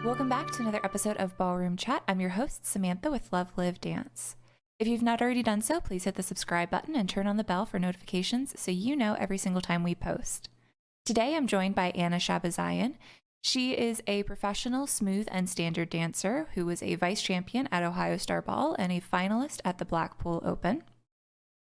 Welcome back to another episode of Ballroom Chat. I'm your host, Samantha with Love.Live.Dance. If you've not already done so, please hit the subscribe button and turn on the bell for notifications so you know every single time we post. Today, I'm joined by Anna Shabazyan. She is a professional smooth and standard dancer who was a vice champion at Ohio Star Ball and a finalist at the Blackpool Open.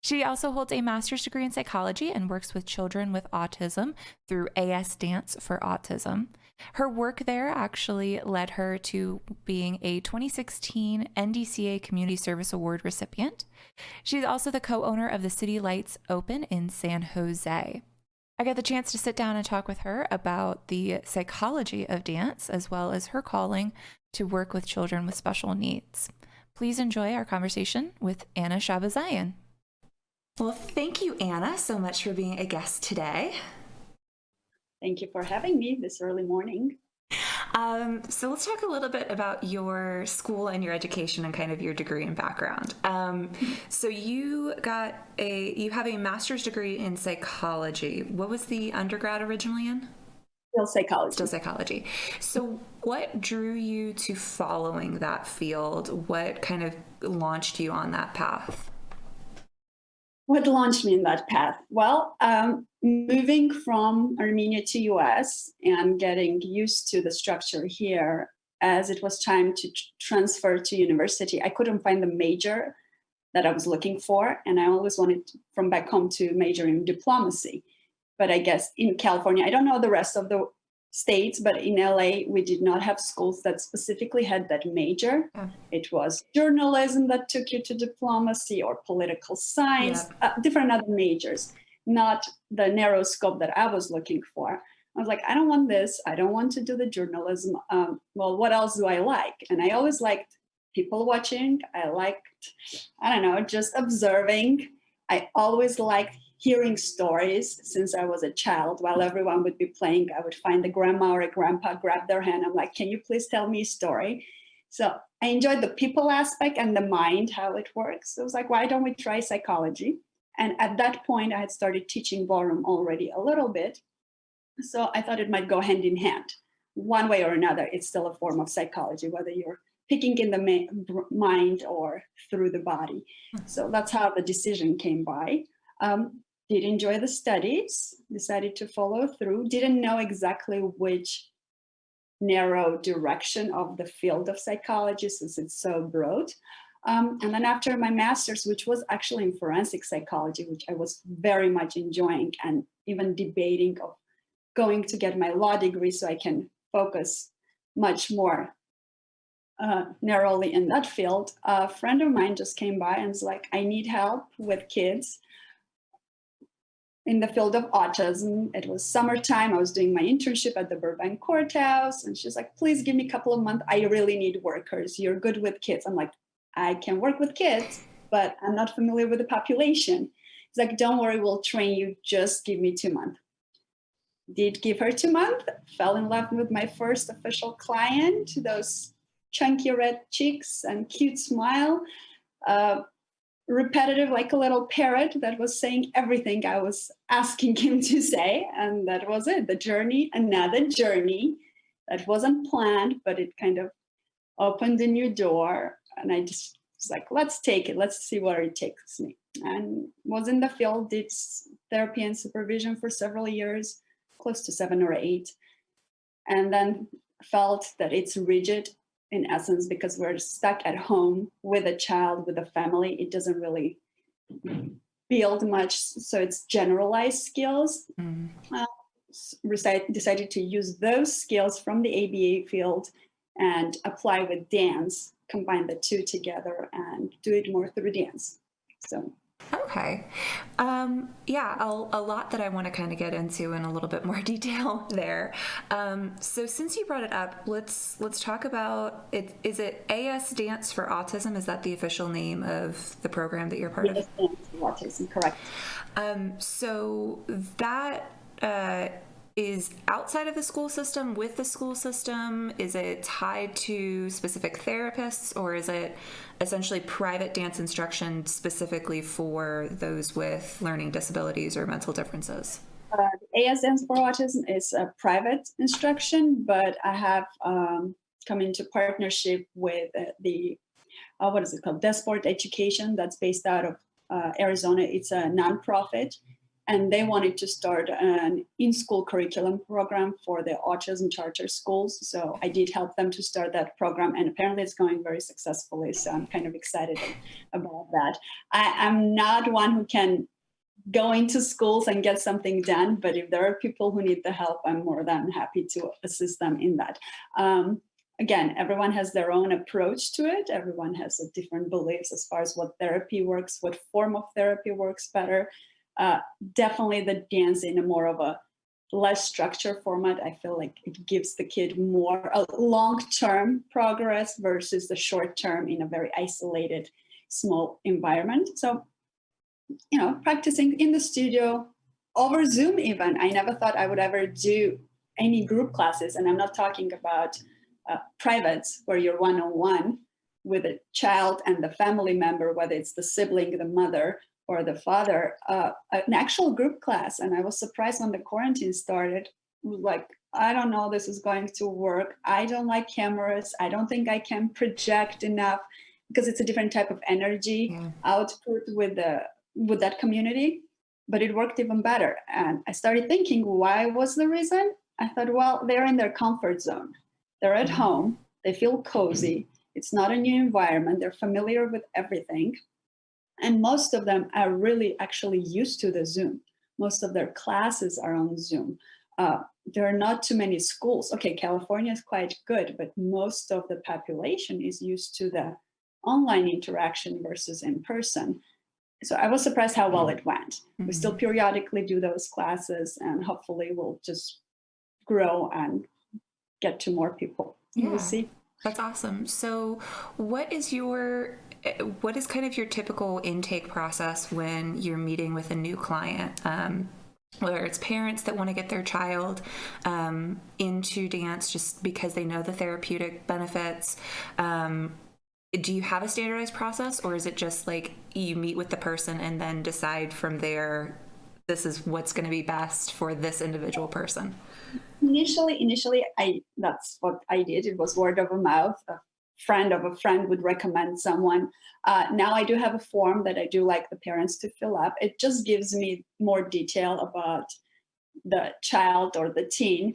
She also holds a master's degree in psychology and works with children with autism through AS Dance for Autism. Her work there actually led her to being a 2016 NDCA Community Service Award recipient. She's also the co-owner of the City Lights Open in San Jose. I got the chance to sit down and talk with her about the psychology of dance, as well as her calling to work with children with special needs. Please enjoy our conversation with Anna Shabazyan. Well, thank you, Anna, so much for being a guest today. Thank you for having me this early morning. So let's talk a little bit about your school and your education and kind of your degree and background. So you have a master's degree in psychology. What was the undergrad originally in? Still psychology. Still psychology. So what drew you to following that field? What kind of launched you on that path? What launched me in that path? Well, moving from Armenia to US and getting used to the structure here, as it was time to transfer to university, I couldn't find the major that I was looking for. And I always wanted from back home to major in diplomacy. But I guess in California, I don't know the rest of the states, but in LA, we did not have schools that specifically had that major. Yeah. It was journalism that took you to diplomacy or political science, different other majors, not the narrow scope that I was looking for. I was like, I don't want this. I don't want to do the journalism. Well, what else do I like? And I always liked people watching. I liked, just observing. I always liked hearing stories since I was a child. While everyone would be playing, I would find the grandma or a grandpa, grab their hand. I'm like, can you please tell me a story? So I enjoyed the people aspect and the mind, how it works. So I was like, why don't we try psychology? And at that point, I had started teaching ballroom already a little bit. So I thought it might go hand in hand. One way or another, it's still a form of psychology, whether you're picking in the mind or through the body. So that's how the decision came by. Did enjoy the studies, decided to follow through, didn't know exactly which narrow direction of the field of psychology since it's so broad. And then after my master's, which was actually in forensic psychology, which I was very much enjoying and even debating of going to get my law degree so I can focus much more narrowly in that field, a friend of mine just came by and was like, I need help with kids in the field of autism. It was summertime. I was doing my internship at the Burbank Courthouse. And she's like, please give me a couple of months. I really need workers. You're good with kids. I'm like, I can work with kids, but I'm not familiar with the population. He's like, don't worry, we'll train you. Just give me 2 months. Did give her 2 months. Fell in love with my first official client, those chunky red cheeks and cute smile. Repetitive, like a little parrot that was saying everything I was asking him to say. And that was it. The journey, another journey that wasn't planned, but it kind of opened a new door. And I just was like, let's take it. Let's see where it takes me. And was in the field, did therapy and supervision for several years, close to 7 or 8. And then felt that it's rigid in essence, because we're stuck at home with a child, with a family. It doesn't really build much. So it's generalized skills. Decided to use those skills from the ABA field and apply with dance, combine the two together and do it more through dance. So. Okay. A lot that I want to kind of get into in a little bit more detail there. So since you brought it up, let's talk about it. Is it AS Dance for Autism? Is that the official name of the program that you're part of? AS Dance for Autism, correct. So that is outside of the school system, with the school system? Is it tied to specific therapists, or is it essentially private dance instruction specifically for those with learning disabilities or mental differences? AS Dance for Autism is a private instruction, but I have come into partnership with the what is it called? Desport Education, that's based out of Arizona. It's a nonprofit, and they wanted to start an in-school curriculum program for the autism charter schools. So I did help them to start that program, and apparently it's going very successfully. So I'm kind of excited about that. I'm not one who can go into schools and get something done, but if there are people who need the help, I'm more than happy to assist them in that. Again, everyone has their own approach to it. Everyone has a different beliefs as far as what therapy works, what form of therapy works better. Definitely the dance in a more of a less structured format. I feel like it gives the kid more a long-term progress versus the short-term in a very isolated, small environment. So, practicing in the studio, over Zoom even. I never thought I would ever do any group classes, and I'm not talking about privates where you're one-on-one with a child and the family member, whether it's the sibling, the mother, or the father, an actual group class. And I was surprised when the quarantine started. It was like, I don't know, this is going to work. I don't like cameras. I don't think I can project enough, because it's a different type of energy output with that community. But it worked even better. And I started thinking, why was the reason? I thought, well, they're in their comfort zone. They're at home. They feel cozy. It's not a new environment. They're familiar with everything. And most of them are really actually used to the Zoom. Most of their classes are on Zoom. There are not too many schools. Okay, California is quite good, but most of the population is used to the online interaction versus in person. So I was surprised how well it went. We still periodically do those classes, and hopefully we'll just grow and get to more people. Yeah, we'll see. That's awesome. So what is kind of your typical intake process when you're meeting with a new client? Whether it's parents that want to get their child into dance just because they know the therapeutic benefits. Do you have a standardized process, or is it just like you meet with the person and then decide from there, this is what's going to be best for this individual person? Initially, that's what I did. It was word of mouth. A friend of a friend would recommend someone. Now I do have a form that I do like the parents to fill up. It just gives me more detail about the child or the teen.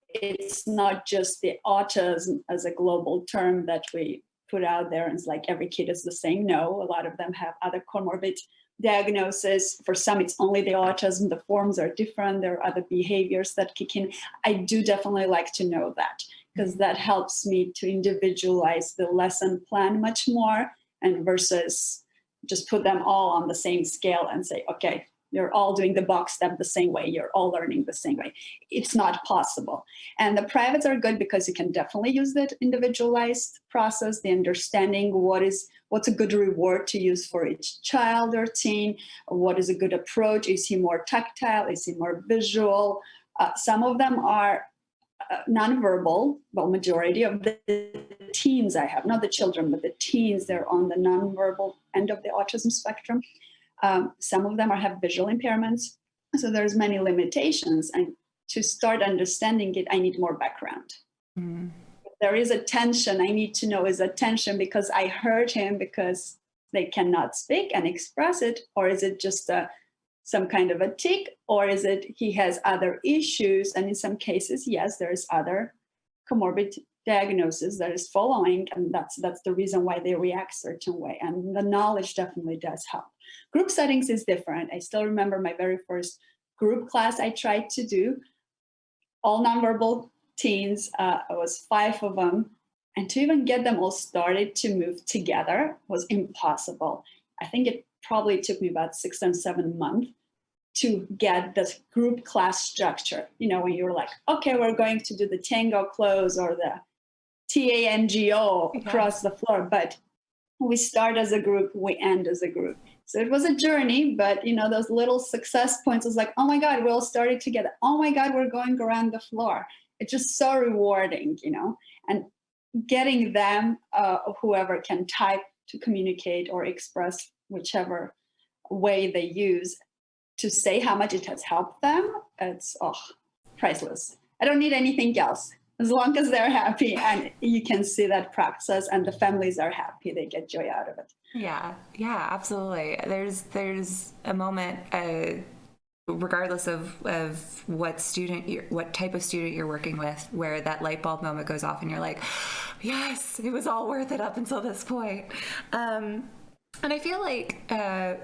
It's not just the autism as a global term that we put out there, and it's like every kid is the same. No, a lot of them have other comorbid diagnosis. For some, it's only the autism. The forms are different. There are other behaviors that kick in. I do definitely like to know that, because that helps me to individualize the lesson plan much more, and versus just put them all on the same scale and say, okay, you're all doing the box step the same way. You're all learning the same way. It's not possible. And the privates are good because you can definitely use that individualized process, the understanding what's a good reward to use for each child or teen, what is a good approach. Is he more tactile? Is he more visual? Some of them are nonverbal. Well, majority of the teens I have, not the children, but the teens, they're on the nonverbal end of the autism spectrum. Some of them have visual impairments. So there's many limitations. And to start understanding it, I need more background. If there is a tension, I need to know, is a tension because I hurt him because they cannot speak and express it? Or is it just some kind of a tic? Or is it he has other issues? And in some cases, yes, there's other comorbid diagnosis that is following, and that's the reason why they react certain way. And the knowledge definitely does help. Group settings is different. I still remember my very first group class I tried to do, all nonverbal teens. It was 5 of them, and to even get them all started to move together was impossible. I think it probably took me about 6 or 7 months to get this group class structure. When you're like, okay, we're going to do the tango close or the TANGO across the floor, but we start as a group, we end as a group. So it was a journey, but those little success points was like, oh my God, we all started together. Oh my God, we're going around the floor. It's just so rewarding, and getting them, whoever can type to communicate or express whichever way they use, to say how much it has helped them, it's priceless. I don't need anything else. As long as they're happy and you can see that process and the families are happy, they get joy out of it. Yeah, yeah, absolutely. There's a moment, regardless of what what type of student you're working with, where that light bulb moment goes off and you're like, yes, it was all worth it up until this point. And I feel like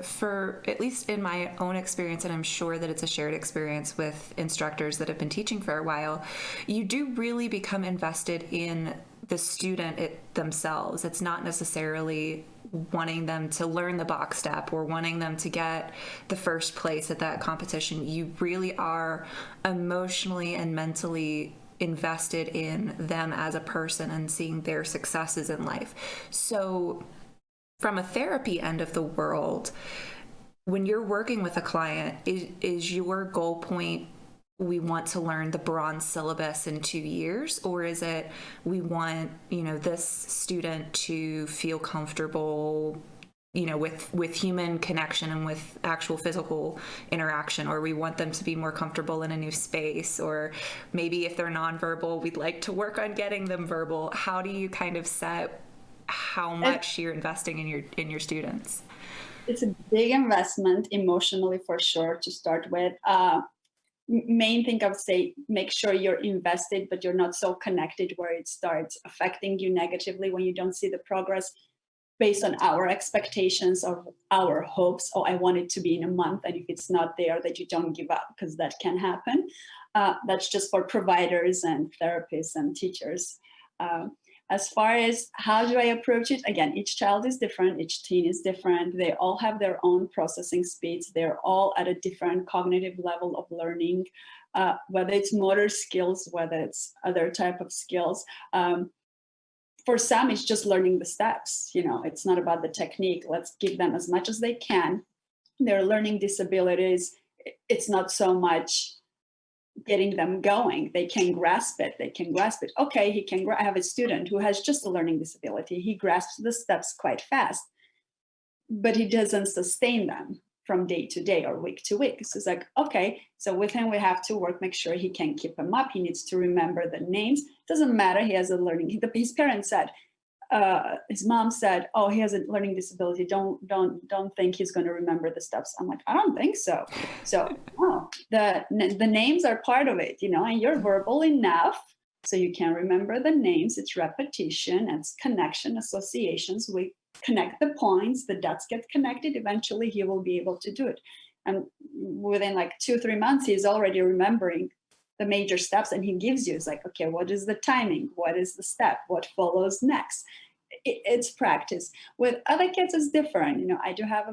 for, at least in my own experience, and I'm sure that it's a shared experience with instructors that have been teaching for a while, you do really become invested in the student themselves. It's not necessarily wanting them to learn the box step or wanting them to get the first place at that competition. You really are emotionally and mentally invested in them as a person and seeing their successes in life. So from a therapy end of the world, when you're working with a client, is your goal point, we want to learn the bronze syllabus in 2 years, or is it we want, this student to feel comfortable, with human connection and with actual physical interaction, or we want them to be more comfortable in a new space, or maybe if they're nonverbal, we'd like to work on getting them verbal. How do you kind of set how much you're investing in your students? It's a big investment emotionally, for sure, to start with. Main thing I would say, make sure you're invested, but you're not so connected where it starts affecting you negatively when you don't see the progress based on our expectations of our hopes. Oh, I want it to be in a month, and if it's not there, that you don't give up, because that can happen. That's just for providers and therapists and teachers. As far as how do I approach it, again, each child is different, each teen is different. They all have their own processing speeds. They're all at a different cognitive level of learning, whether it's motor skills, whether it's other type of skills. For some, it's just learning the steps. It's not about the technique. Let's give them as much as they can. Their learning disabilities, it's not so much getting them going. They can grasp it. Okay, I have a student who has just a learning disability. He grasps the steps quite fast, but he doesn't sustain them from day to day or week to week. So it's like, okay, so with him, we have to make sure he can keep them up. He needs to remember the names. Doesn't matter. He has a learning, his parents said, his mom said, oh, he has a learning disability. Don't think he's going to remember the steps. I'm like, I don't think so. So, the names are part of it, and you're verbal enough so you can remember the names. It's repetition, it's connection, associations. We connect the points, the dots get connected. Eventually he will be able to do it. And within like 2-3 months, he's already remembering the major steps, and he gives you, it's like, okay, what is the timing? What is the step? What follows next? It's practice. With other kids, it's different. I do have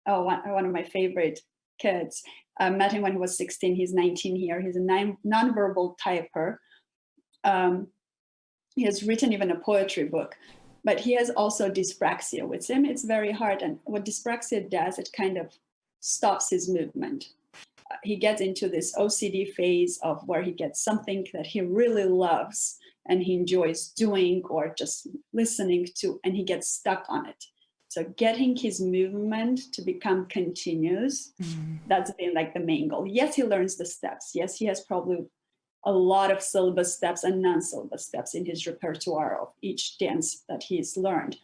one of my favorite kids. I met him when he was 16. He's 19 here. He's a nonverbal typer. He has written even a poetry book, but he has also dyspraxia. With him, it's very hard. And what dyspraxia does, it kind of stops his movement. He gets into this OCD phase of where he gets something that he really loves and he enjoys doing or just listening to, and he gets stuck on it. So getting his movement to become continuous, that's been like the main goal. Yes, he learns the steps. Yes, he has probably a lot of syllabus steps and non-syllabus steps in his repertoire of each dance that he's learned.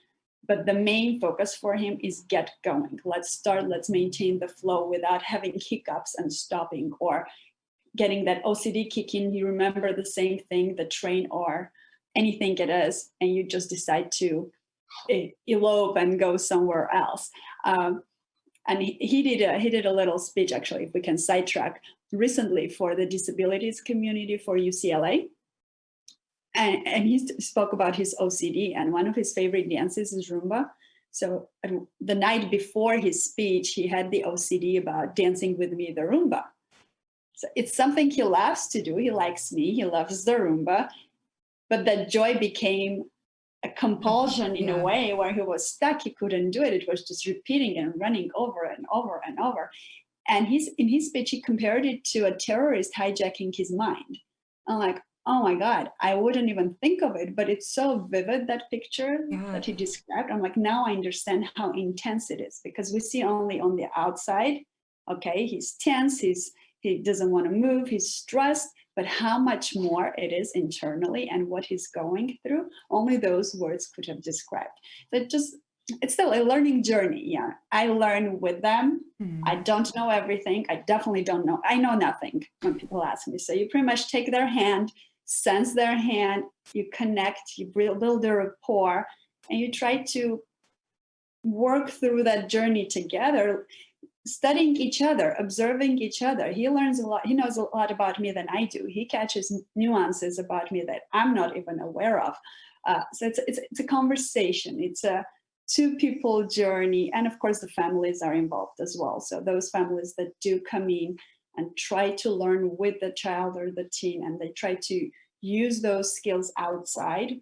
But the main focus for him is get going. Let's maintain the flow without having hiccups and stopping or getting that OCD kick in. You remember the same thing, the train or anything it is, and you just decide to elope and go somewhere else. And he did a little speech, actually, if we can sidetrack, recently for the disabilities community for UCLA. And he spoke about his OCD, and one of his favorite dances is Rumba. So the night before his speech, he had the OCD about dancing with me, the Rumba. So it's something he loves to do. He likes me, he loves the Rumba, but that joy became a compulsion in a way where he was stuck. He couldn't do it. It was just repeating and running over and over and over. And in his speech, he compared it to a terrorist hijacking his mind. I'm like, oh my God, I wouldn't even think of it, but it's so vivid, that picture that he described. I'm like, now I understand how intense it is, because we see only on the outside, okay, he's tense, he doesn't want to move, he's stressed, but how much more it is internally and what he's going through, only those words could have described. So it's still a learning journey. Yeah, I learn with them. I don't know everything. I definitely don't know. I know nothing when people ask me. So you pretty much take their hand, sense their hand, you connect, you build a rapport, and you try to work through that journey together, studying each other, observing each other. He learns a lot. He knows a lot about me than I do. He catches nuances about me that I'm not even aware of. So it's a conversation. It's a two people journey. And of course, the families are involved as well. So those families that do come in and try to learn with the child or the teen, and they try to use those skills outside,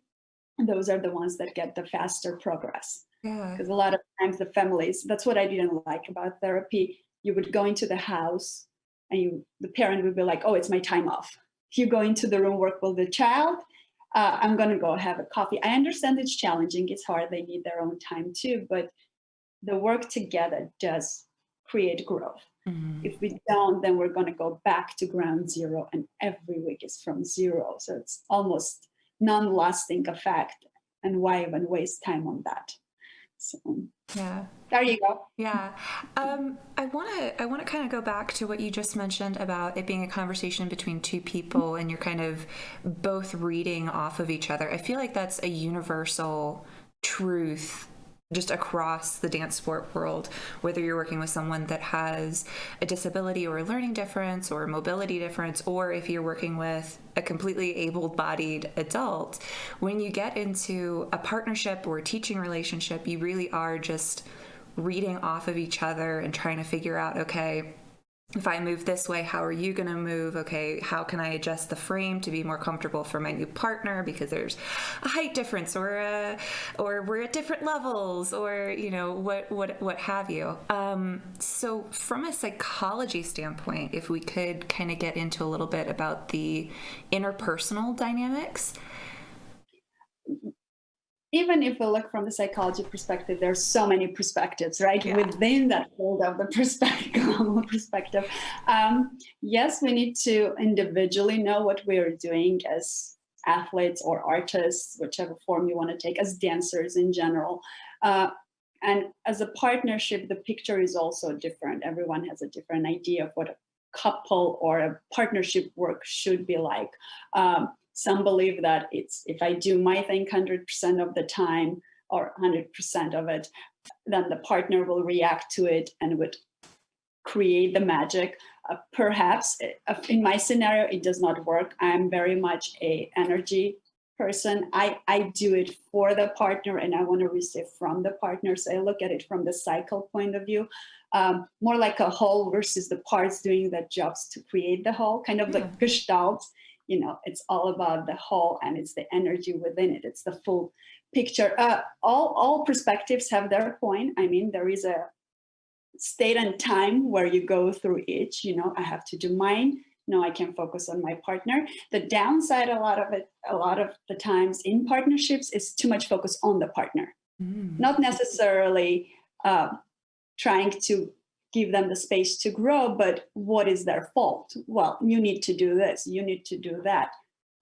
those are the ones that get the faster progress. Yeah. Because a lot of times the families, that's what I didn't like about therapy. You would go into the house and the parent would be like, oh, it's my time off. You go into the room, work with the child. I'm going to go have a coffee. I understand it's challenging. It's hard. They need their own time too. But the work together does create growth. If we don't, then we're going to go back to ground zero. And every week is from zero. So it's almost non-lasting effect. And why even waste time on that? So yeah, there you go. Yeah. I want to kind of go back to what you just mentioned about it being a conversation between two people and you're kind of both reading off of each other. I feel like that's a universal truth just across the dance sport world, whether you're working with someone that has a disability or a learning difference or a mobility difference, or if you're working with a completely able-bodied adult. When you get into a partnership or a teaching relationship, you really are just reading off of each other and trying to figure out, okay, if I move this way, how are you going to move? Okay, how can I adjust the frame to be more comfortable for my new partner because there's a height difference or we're at different levels or, you know, what have you. So from a psychology standpoint, if we could kind of get into a little bit about the interpersonal dynamics. Even if we look from the psychology perspective, there's so many perspectives, right? Yeah. Within that field of the perspective. Yes, we need to individually know what we're doing as athletes or artists, whichever form you want to take, as dancers in general. And as a partnership, the picture is also different. Everyone has a different idea of what a couple or a partnership work should be like. Some believe that it's if I do my thing 100% of the time or 100% of it, then the partner will react to it and would create the magic. Perhaps in my scenario, it does not work. I'm very much a energy person. I do it for the partner and I want to receive from the partner. So I look at it from the cycle point of view, more like a whole versus the parts doing the jobs to create the whole, kind of like Gestalt. You know, it's all about the whole and it's the energy within it. It's the full picture. All perspectives have their point. I mean, there is a state and time where you go through each, you know, I have to do mine. No, I can focus on my partner. The downside, a lot of the times in partnerships is too much focus on the partner, not necessarily trying to give them the space to grow, but what is their fault? Well, you need to do this, you need to do that.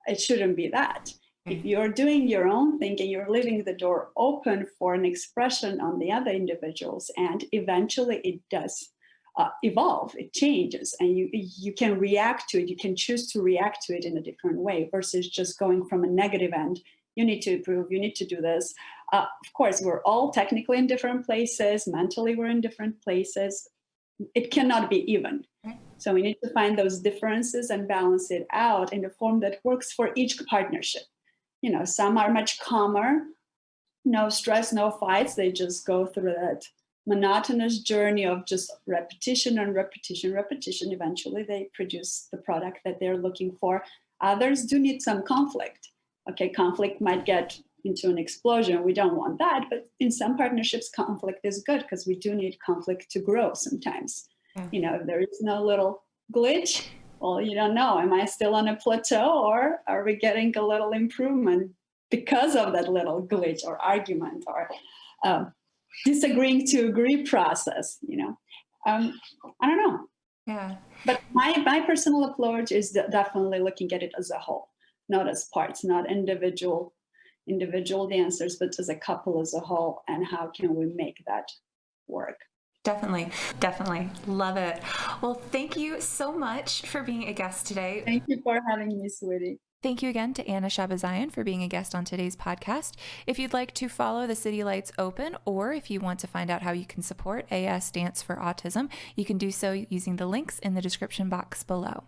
It shouldn't be that. If you're doing your own thing and you're leaving the door open for an expression on the other individuals, and eventually it does evolve, it changes, and you can react to it, you can choose to react to it in a different way versus just going from a negative end. You need to improve, you need to do this. Of course, we're all technically in different places, mentally we're in different places. It cannot be even. So we need to find those differences and balance it out in a form that works for each partnership. You know, some are much calmer, no stress, no fights. They just go through that monotonous journey of just repetition and repetition. Eventually they produce the product that they're looking for. Others do need some conflict. Okay, conflict might get into an explosion. We don't want that, but in some partnerships, conflict is good because we do need conflict to grow sometimes. You know, if there is no little glitch, well, you don't know, am I still on a plateau or are we getting a little improvement because of that little glitch or argument or disagreeing to agree process, you know? I don't know. Yeah. But my personal approach is definitely looking at it as a whole, not as parts, not individual dancers, but as a couple as a whole, and how can we make that work? Definitely. Definitely. Love it. Well, thank you so much for being a guest today. Thank you for having me, sweetie. Thank you again to Anna Shabazyan for being a guest on today's podcast. If you'd like to follow the City Lights Open, or if you want to find out how you can support AS Dance for Autism, you can do so using the links in the description box below.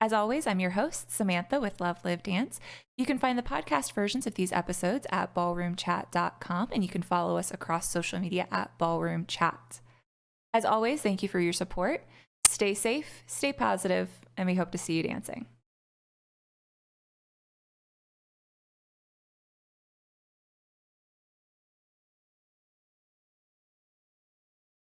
As always, I'm your host, Samantha with Love.Live.Dance. You can find the podcast versions of these episodes at ballroomchat.com, and you can follow us across social media at Ballroom Chat. As always, thank you for your support. Stay safe, stay positive, and we hope to see you dancing.